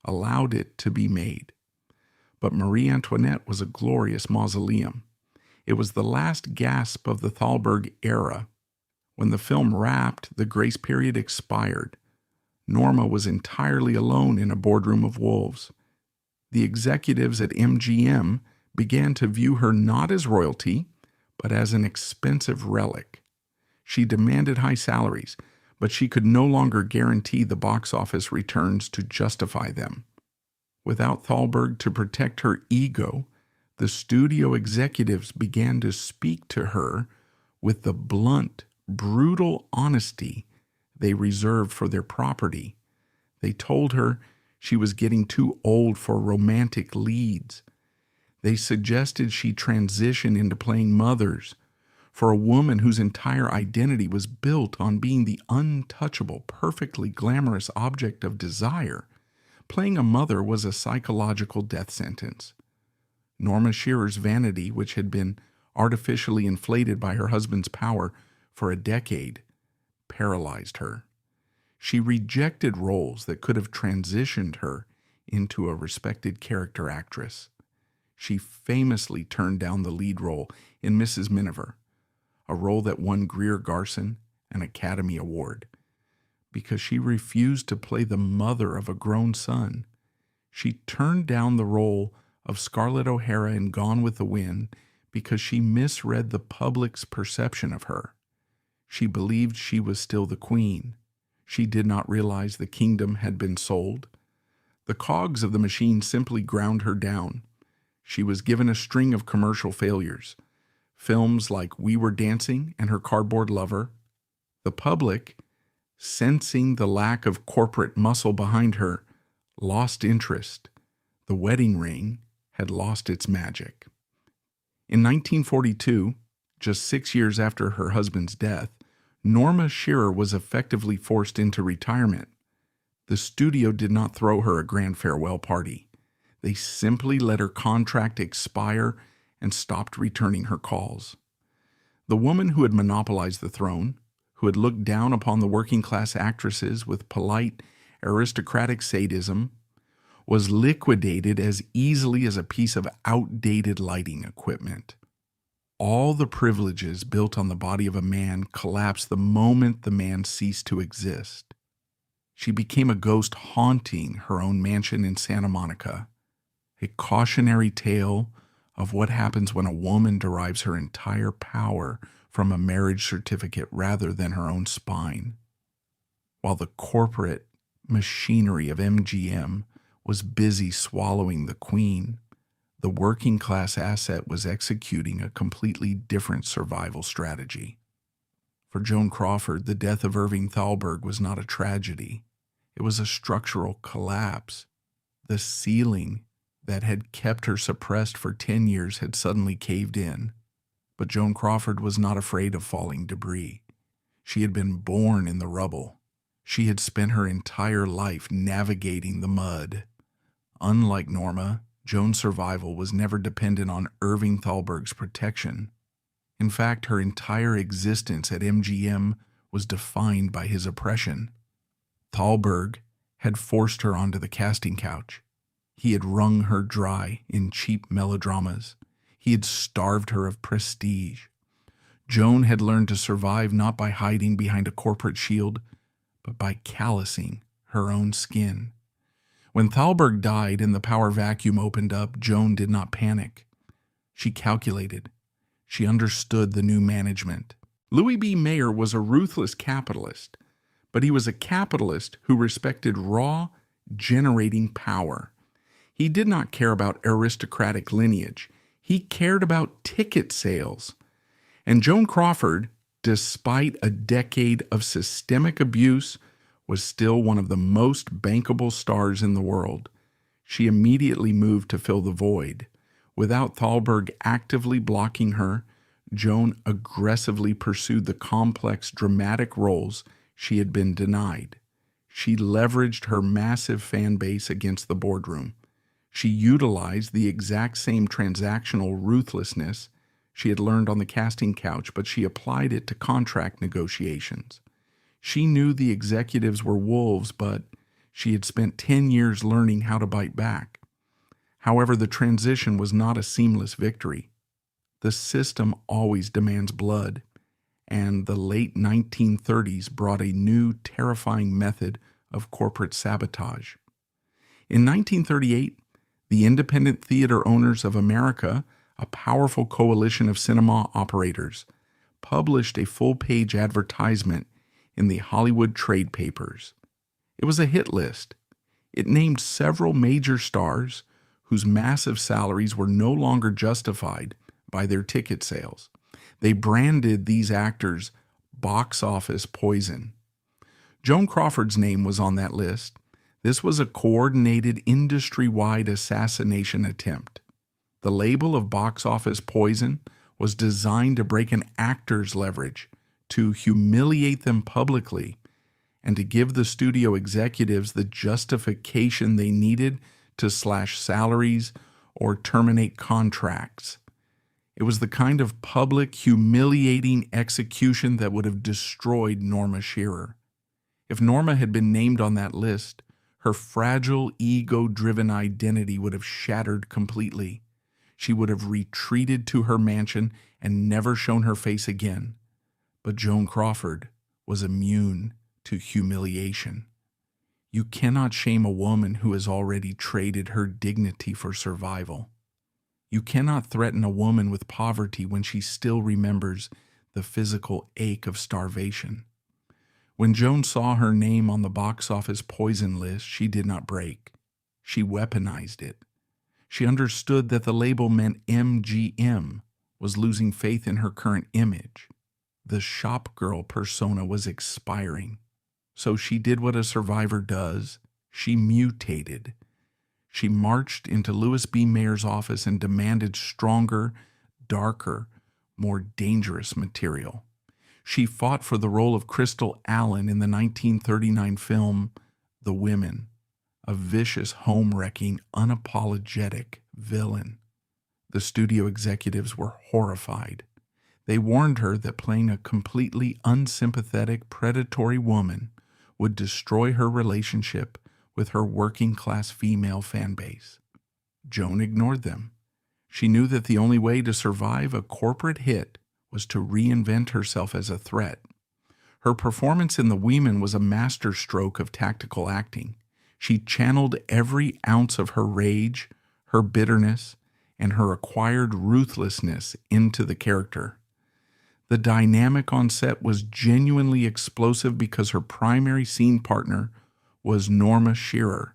allowed it to be made. But Marie Antoinette was a glorious mausoleum. It was the last gasp of the Thalberg era. When the film wrapped, the grace period expired. Norma was entirely alone in a boardroom of wolves. The executives at MGM began to view her not as royalty, but as an expensive relic. She demanded high salaries, but she could no longer guarantee the box office returns to justify them. Without Thalberg to protect her ego, the studio executives began to speak to her with the blunt, brutal honesty they reserved for their property. They told her she was getting too old for romantic leads. They suggested she transition into playing mothers for a woman whose entire identity was built on being the untouchable, perfectly glamorous object of desire. Playing a mother was a psychological death sentence. Norma Shearer's vanity, which had been artificially inflated by her husband's power for a decade, paralyzed her. She rejected roles that could have transitioned her into a respected character actress. She famously turned down the lead role in Mrs. Miniver, a role that won Greer Garson an Academy Award, because she refused to play the mother of a grown son. She turned down the role of Scarlett O'Hara in Gone with the Wind because she misread the public's perception of her. She believed she was still the queen. She did not realize the kingdom had been sold. The cogs of the machine simply ground her down. She was given a string of commercial failures. Films like We Were Dancing and Her Cardboard Lover. The public, sensing the lack of corporate muscle behind her, lost interest. The Wedding Ring had lost its magic. In 1942, just 6 years after her husband's death, Norma Shearer was effectively forced into retirement. The studio did not throw her a grand farewell party. They simply let her contract expire and stopped returning her calls. The woman who had monopolized the throne, who had looked down upon the working-class actresses with polite, aristocratic sadism, was liquidated as easily as a piece of outdated lighting equipment. All the privileges built on the body of a man collapsed the moment the man ceased to exist. She became a ghost haunting her own mansion in Santa Monica, a cautionary tale of what happens when a woman derives her entire power from a marriage certificate rather than her own spine. While the corporate machinery of MGM was busy swallowing the queen, the working-class asset was executing a completely different survival strategy. For Joan Crawford, the death of Irving Thalberg was not a tragedy. It was a structural collapse. The ceiling that had kept her suppressed for 10 years had suddenly caved in. But Joan Crawford was not afraid of falling debris. She had been born in the rubble. She had spent her entire life navigating the mud. Unlike Norma, Joan's survival was never dependent on Irving Thalberg's protection. In fact, her entire existence at MGM was defined by his oppression. Thalberg had forced her onto the casting couch. He had wrung her dry in cheap melodramas. He had starved her of prestige. Joan had learned to survive not by hiding behind a corporate shield, but by callousing her own skin. When Thalberg died and the power vacuum opened up, Joan did not panic. She calculated. She understood the new management. Louis B. Mayer was a ruthless capitalist, but he was a capitalist who respected raw, generating power. He did not care about aristocratic lineage. He cared about ticket sales. And Joan Crawford, despite a decade of systemic abuse, was still one of the most bankable stars in the world. She immediately moved to fill the void. Without Thalberg actively blocking her, Joan aggressively pursued the complex dramatic roles she had been denied. She leveraged her massive fan base against the boardroom. She utilized the exact same transactional ruthlessness she had learned on the casting couch, but she applied it to contract negotiations. She knew the executives were wolves, but she had spent 10 years learning how to bite back. However, the transition was not a seamless victory. The system always demands blood, and the late 1930s brought a new, terrifying method of corporate sabotage. In 1938, the Independent Theater Owners of America, a powerful coalition of cinema operators, published a full-page advertisement in the Hollywood trade papers. It was a hit list. It named several major stars whose massive salaries were no longer justified by their ticket sales. They branded these actors box office poison. Joan Crawford's name was on that list. This was a coordinated industry-wide assassination attempt. The label of box office poison was designed to break an actor's leverage, to humiliate them publicly, and to give the studio executives the justification they needed to slash salaries or terminate contracts. It was the kind of public, humiliating execution that would have destroyed Norma Shearer. If Norma had been named on that list, her fragile, ego-driven identity would have shattered completely. She would have retreated to her mansion and never shown her face again. But Joan Crawford was immune to humiliation. You cannot shame a woman who has already traded her dignity for survival. You cannot threaten a woman with poverty when she still remembers the physical ache of starvation. When Joan saw her name on the box office poison list, she did not break. She weaponized it. She understood that the label meant MGM was losing faith in her current image. The shop girl persona was expiring. So she did what a survivor does. She mutated. She marched into Louis B. Mayer's office and demanded stronger, darker, more dangerous material. She fought for the role of Crystal Allen in the 1939 film The Women, a vicious, home-wrecking, unapologetic villain. The studio executives were horrified. They warned her that playing a completely unsympathetic, predatory woman would destroy her relationship with her working-class female fan base. Joan ignored them. She knew that the only way to survive a corporate hit was to reinvent herself as a threat. Her performance in The Women was a masterstroke of tactical acting. She channeled every ounce of her rage, her bitterness, and her acquired ruthlessness into the character. The dynamic on set was genuinely explosive because her primary scene partner was Norma Shearer,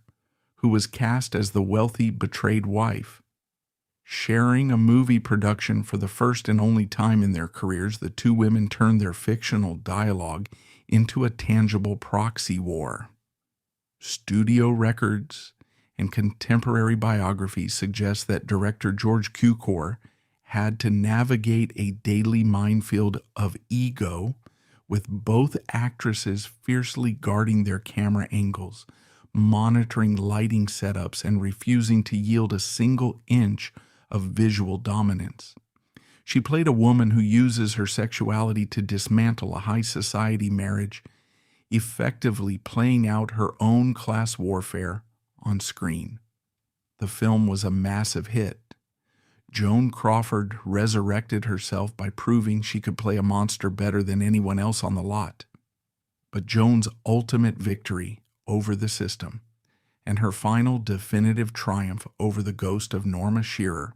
who was cast as the wealthy, betrayed wife. Sharing a movie production for the first and only time in their careers, the two women turned their fictional dialogue into a tangible proxy war. Studio records and contemporary biographies suggest that director George Cukor had to navigate a daily minefield of ego, with both actresses fiercely guarding their camera angles, monitoring lighting setups, and refusing to yield a single inch of visual dominance. She played a woman who uses her sexuality to dismantle a high society marriage effectively playing out her own class warfare on screen. The film was a massive hit. Joan Crawford resurrected herself by proving she could play a monster better than anyone else on the lot. But Joan's ultimate victory over the system and her final definitive triumph over the ghost of Norma Shearer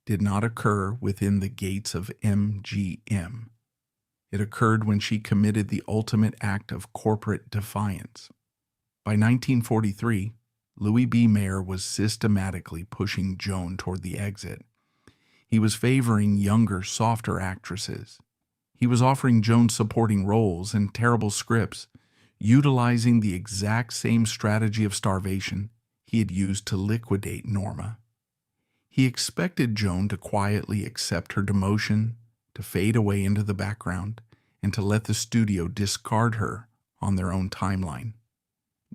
did not occur within the gates of MGM. It occurred when she committed the ultimate act of corporate defiance. By 1943, Louis B. Mayer was systematically pushing Joan toward the exit. He was favoring younger, softer actresses. He was offering Joan supporting roles and terrible scripts, utilizing the exact same strategy of starvation he had used to liquidate Norma. He expected Joan to quietly accept her demotion, to fade away into the background, and to let the studio discard her on their own timeline.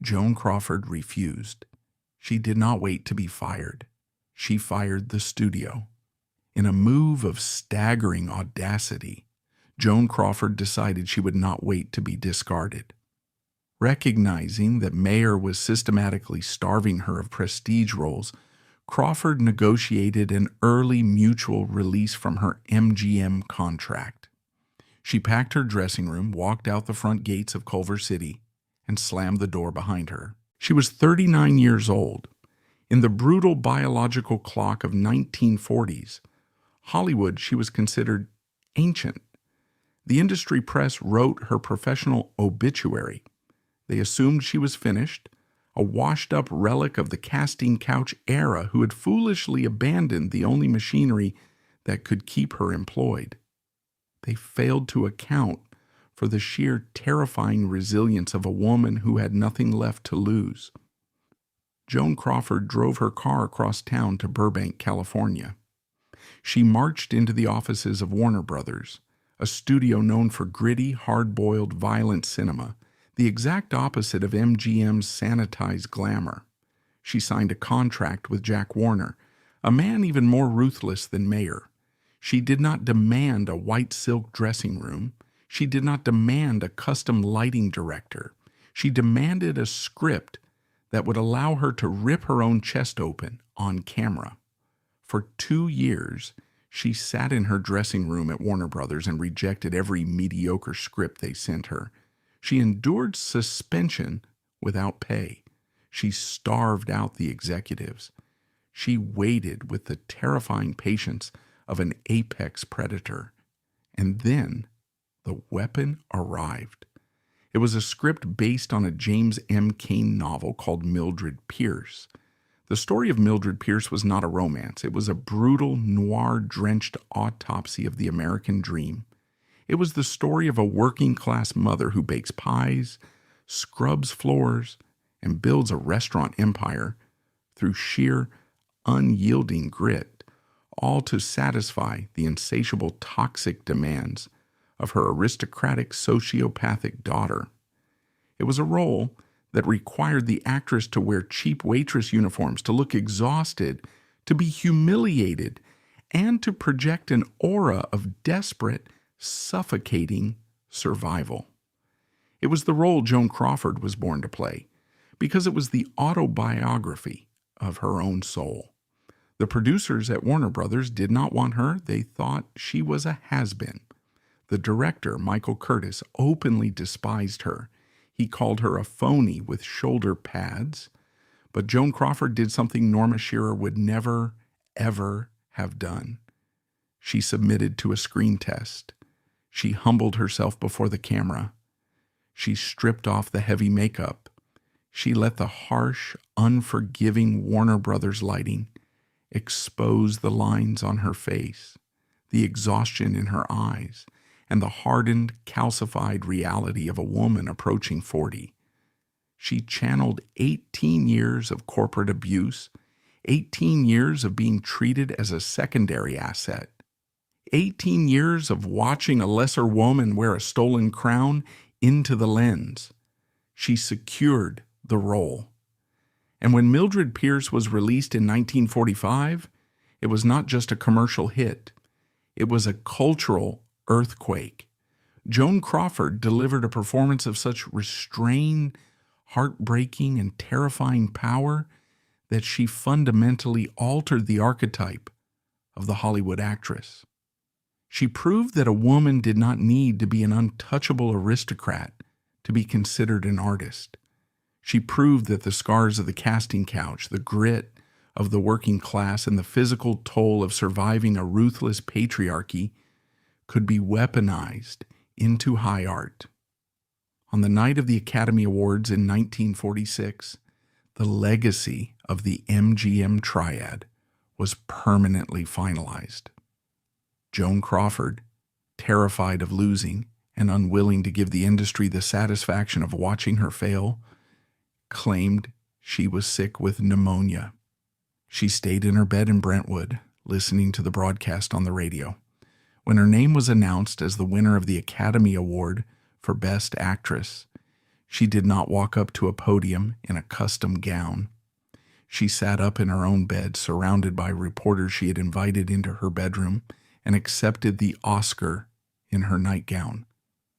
Joan Crawford refused. She did not wait to be fired. She fired the studio. In a move of staggering audacity, Joan Crawford decided she would not wait to be discarded. Recognizing that Mayer was systematically starving her of prestige roles, Crawford negotiated an early mutual release from her MGM contract. She packed her dressing room, walked out the front gates of Culver City, and slammed the door behind her. She was 39 years old. In the brutal biological clock of 1940s, Hollywood, she was considered ancient. The industry press wrote her professional obituary. They assumed she was finished, a washed-up relic of the casting couch era who had foolishly abandoned the only machinery that could keep her employed. They failed to account for the sheer terrifying resilience of a woman who had nothing left to lose. Joan Crawford drove her car across town to Burbank, California. She marched into the offices of Warner Brothers, a studio known for gritty, hard-boiled, violent cinema, the exact opposite of MGM's sanitized glamour. She signed a contract with Jack Warner, a man even more ruthless than Mayer. She did not demand a white silk dressing room. She did not demand a custom lighting director. She demanded a script that would allow her to rip her own chest open on camera. For 2 years, she sat in her dressing room at Warner Brothers and rejected every mediocre script they sent her. She endured suspension without pay. She starved out the executives. She waited with the terrifying patience of an apex predator. And then the weapon arrived. It was a script based on a James M. Cain novel called Mildred Pierce. The story of Mildred Pierce was not a romance. It was a brutal, noir-drenched autopsy of the American dream. It was the story of a working-class mother who bakes pies, scrubs floors, and builds a restaurant empire through sheer, unyielding grit, all to satisfy the insatiable toxic demands of her aristocratic sociopathic daughter. It was a role that required the actress to wear cheap waitress uniforms, to look exhausted, to be humiliated, and to project an aura of desperate, suffocating survival. It was the role Joan Crawford was born to play, because it was the autobiography of her own soul. The producers at Warner Brothers did not want her. They thought she was a has-been. The director, Michael Curtis, openly despised her. He called her a phony with shoulder pads. But Joan Crawford did something Norma Shearer would never, ever have done. She submitted to a screen test. She humbled herself before the camera. She stripped off the heavy makeup. She let the harsh, unforgiving Warner Brothers lighting expose the lines on her face, the exhaustion in her eyes, and the hardened, calcified reality of a woman approaching 40. She channeled 18 years of corporate abuse, 18 years of being treated as a secondary asset, 18 years of watching a lesser woman wear a stolen crown into the lens. She secured the role. And when Mildred Pierce was released in 1945, it was not just a commercial hit. It was a cultural earthquake. Joan Crawford delivered a performance of such restrained, heartbreaking, and terrifying power that she fundamentally altered the archetype of the Hollywood actress. She proved that a woman did not need to be an untouchable aristocrat to be considered an artist. She proved that the scars of the casting couch, the grit of the working class, and the physical toll of surviving a ruthless patriarchy could be weaponized into high art. On the night of the Academy Awards in 1946, the legacy of the MGM triad was permanently finalized. Joan Crawford, terrified of losing and unwilling to give the industry the satisfaction of watching her fail, claimed she was sick with pneumonia. She stayed in her bed in Brentwood, listening to the broadcast on the radio. When her name was announced as the winner of the Academy Award for Best Actress, she did not walk up to a podium in a custom gown. She sat up in her own bed, surrounded by reporters she had invited into her bedroom, and accepted the Oscar in her nightgown.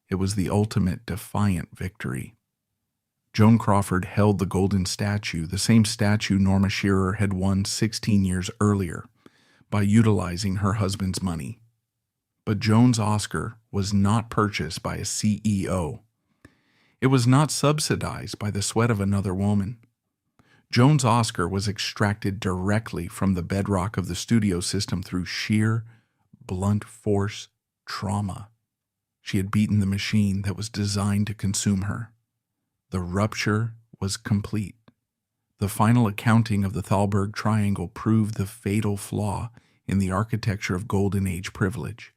It was the ultimate defiant victory. Joan Crawford held the golden statue, the same statue Norma Shearer had won 16 years earlier, by utilizing her husband's money. But Joan's Oscar was not purchased by a CEO. It was not subsidized by the sweat of another woman. Joan's Oscar was extracted directly from the bedrock of the studio system through sheer, blunt force trauma. She had beaten the machine that was designed to consume her. The rupture was complete. The final accounting of the Thalberg triangle proved the fatal flaw in the architecture of Golden Age privilege.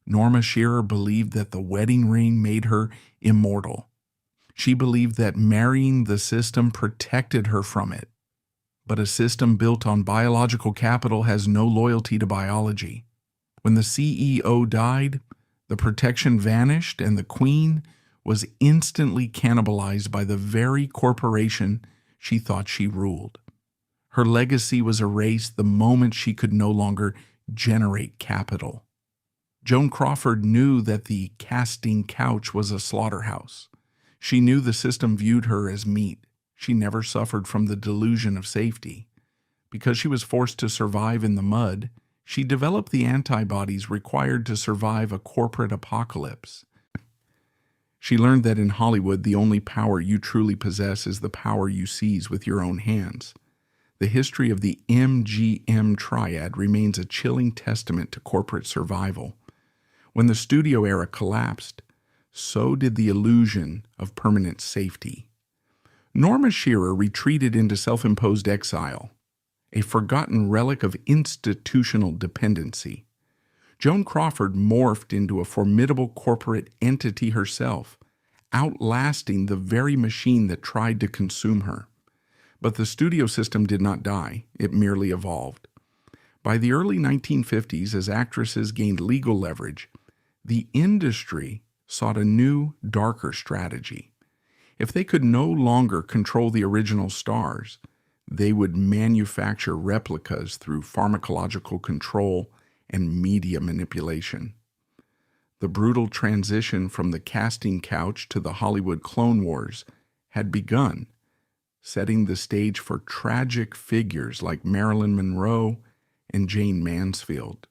Norma Shearer believed that the wedding ring made her immortal. She believed that marrying the system protected her from it. But a system built on biological capital has no loyalty to biology. When the CEO died, the protection vanished, and the queen was instantly cannibalized by the very corporation she thought she ruled. Her legacy was erased the moment she could no longer generate capital. Joan Crawford knew that the casting couch was a slaughterhouse. She knew the system viewed her as meat. She never suffered from the delusion of safety. Because she was forced to survive in the mud, she developed the antibodies required to survive a corporate apocalypse. She learned that in Hollywood, the only power you truly possess is the power you seize with your own hands. The history of the MGM triad remains a chilling testament to corporate survival. When the studio era collapsed, so did the illusion of permanent safety. Norma Shearer retreated into self-imposed exile, a forgotten relic of institutional dependency. Joan Crawford morphed into a formidable corporate entity herself, outlasting the very machine that tried to consume her. But the studio system did not die, it merely evolved. By the early 1950s, as actresses gained legal leverage, the industry sought a new, darker strategy. If they could no longer control the original stars, they would manufacture replicas through pharmacological control and media manipulation. The brutal transition from the casting couch to the Hollywood Clone Wars had begun, setting the stage for tragic figures like Marilyn Monroe and Jane Mansfield.